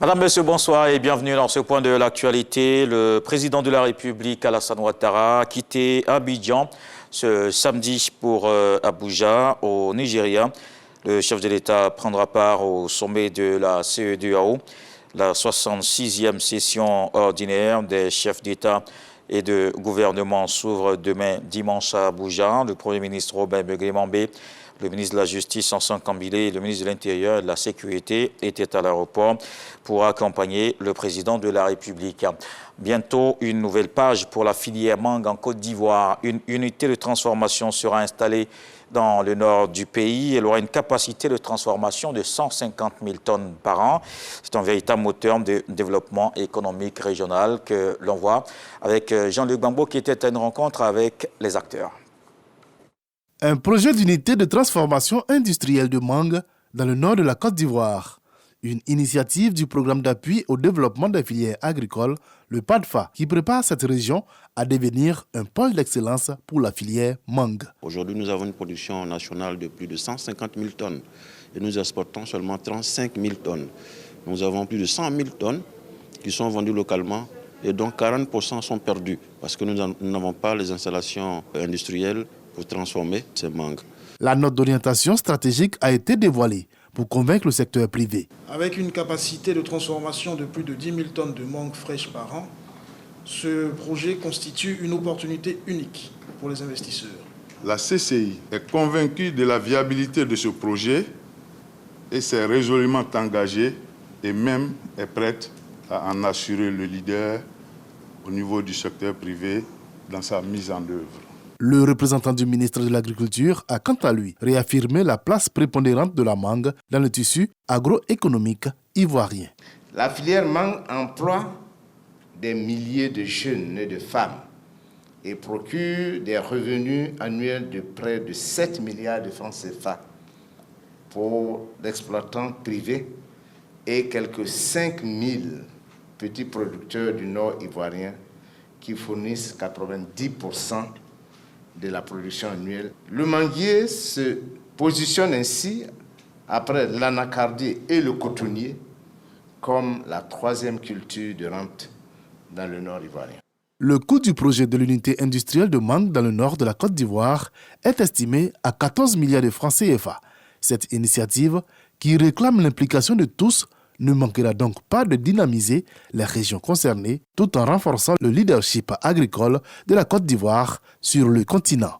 Madame, Monsieur, bonsoir et bienvenue dans ce point de l'actualité. Le président de la République, Alassane Ouattara, a quitté Abidjan ce samedi pour Abuja, au Nigeria. Le chef de l'État prendra part au sommet de la CEDEAO, la 66e session ordinaire des chefs d'État et de gouvernement s'ouvre demain dimanche à Abuja. Le Premier ministre Robert Begué-Mambé, le ministre de la Justice, Sanson Kambilé, et le ministre de l'Intérieur et de la Sécurité étaient à l'aéroport pour accompagner le président de la République. Bientôt, une nouvelle page pour la filière mangue en Côte d'Ivoire. Une unité de transformation sera installée dans le nord du pays. Elle aura une capacité de transformation de 150 000 tonnes par an. C'est un véritable moteur de développement économique régional que l'on voit avec Jean-Luc Bambo qui était à une rencontre avec les acteurs. Un projet d'unité de transformation industrielle de mangue dans le nord de la Côte d'Ivoire. Une initiative du programme d'appui au développement des filières agricoles, le PADFA, qui prépare cette région à devenir un pôle d'excellence pour la filière mangue. Aujourd'hui, nous avons une production nationale de plus de 150 000 tonnes et nous exportons seulement 35 000 tonnes. Nous avons plus de 100 000 tonnes qui sont vendues localement et dont 40% sont perdus parce que nous n'avons pas les installations industrielles pour transformer ces mangues. La note d'orientation stratégique a été dévoilée pour convaincre le secteur privé. Avec une capacité de transformation de plus de 10 000 tonnes de mangue fraîche par an, ce projet constitue une opportunité unique pour les investisseurs. La CCI est convaincue de la viabilité de ce projet et s'est résolument engagée et même est prête à en assurer le leader au niveau du secteur privé dans sa mise en œuvre. Le représentant du ministre de l'Agriculture a quant à lui réaffirmé la place prépondérante de la mangue dans le tissu agroéconomique ivoirien. La filière mangue emploie des milliers de jeunes et de femmes et procure des revenus annuels de près de 7 milliards de francs CFA pour l'exploitant privé et quelques 5 000 petits producteurs du nord ivoirien qui fournissent 90% de la production annuelle. Le manguier se positionne ainsi, après l'anacardier et le cotonnier, comme la troisième culture de rente dans le nord ivoirien. Le coût du projet de l'unité industrielle de mangue dans le nord de la Côte d'Ivoire est estimé à 14 milliards de francs CFA. Cette initiative, qui réclame l'implication de tous, ne manquera donc pas de dynamiser les régions concernées tout en renforçant le leadership agricole de la Côte d'Ivoire sur le continent.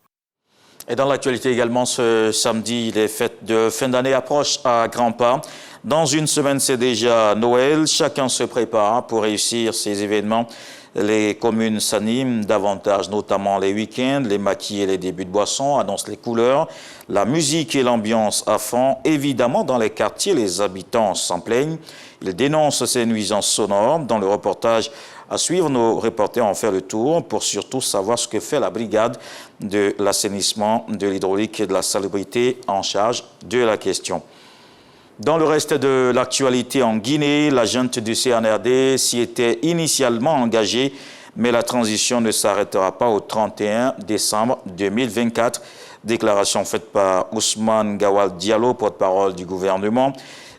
Et dans l'actualité également, ce samedi, les fêtes de fin d'année approchent à grands pas. Dans une semaine, c'est déjà Noël. Chacun se prépare pour réussir ces événements. Les communes s'animent davantage, notamment les week-ends. Les maquis et les débuts de boissons annoncent les couleurs. La musique et l'ambiance à fond. Évidemment, dans les quartiers, les habitants s'en plaignent. Ils dénoncent ces nuisances sonores. Dans le reportage à suivre, nos reporters ont fait le tour pour surtout savoir ce que fait la brigade de l'assainissement, de l'hydraulique et de la salubrité en charge de la question. Dans le reste de l'actualité en Guinée, la junte du CNRD s'y était initialement engagée, mais la transition ne s'arrêtera pas au 31 décembre 2024. Déclaration faite par Ousmane Gawal Diallo, porte-parole du gouvernement.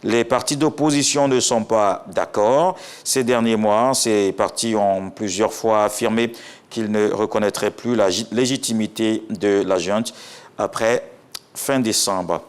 Les partis d'opposition ne sont pas d'accord. Ces derniers mois, ces partis ont plusieurs fois affirmé qu'ils ne reconnaîtraient plus la légitimité de la junte après fin décembre.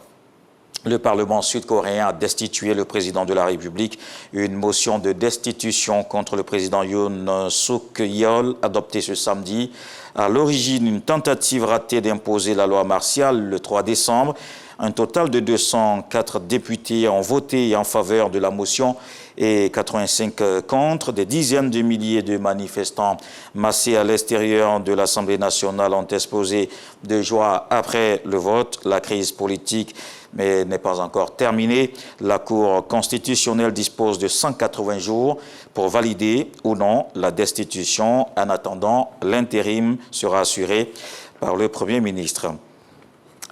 Le Parlement sud-coréen a destitué le président de la République. Une motion de destitution contre le président Yoon Suk-yeol adoptée ce samedi. À l'origine, une tentative ratée d'imposer la loi martiale le 3 décembre. Un total de 204 députés ont voté en faveur de la motion et 85 contre. Des dizaines de milliers de manifestants massés à l'extérieur de l'Assemblée nationale ont explosé de joie après le vote. La crise politique mais n'est pas encore terminée. La Cour constitutionnelle dispose de 180 jours pour valider ou non la destitution. En attendant, l'intérim sera assuré par le Premier ministre.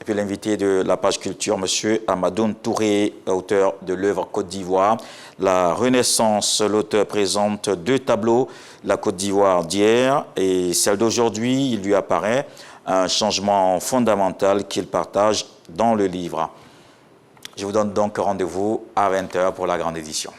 Et puis l'invité de la page culture, M. Amadoun Touré, auteur de l'œuvre Côte d'Ivoire. La Renaissance, l'auteur présente deux tableaux, la Côte d'Ivoire d'hier et celle d'aujourd'hui. Il lui apparaît un changement fondamental qu'il partage dans le livre. Je vous donne donc rendez-vous à 20 h pour la grande édition.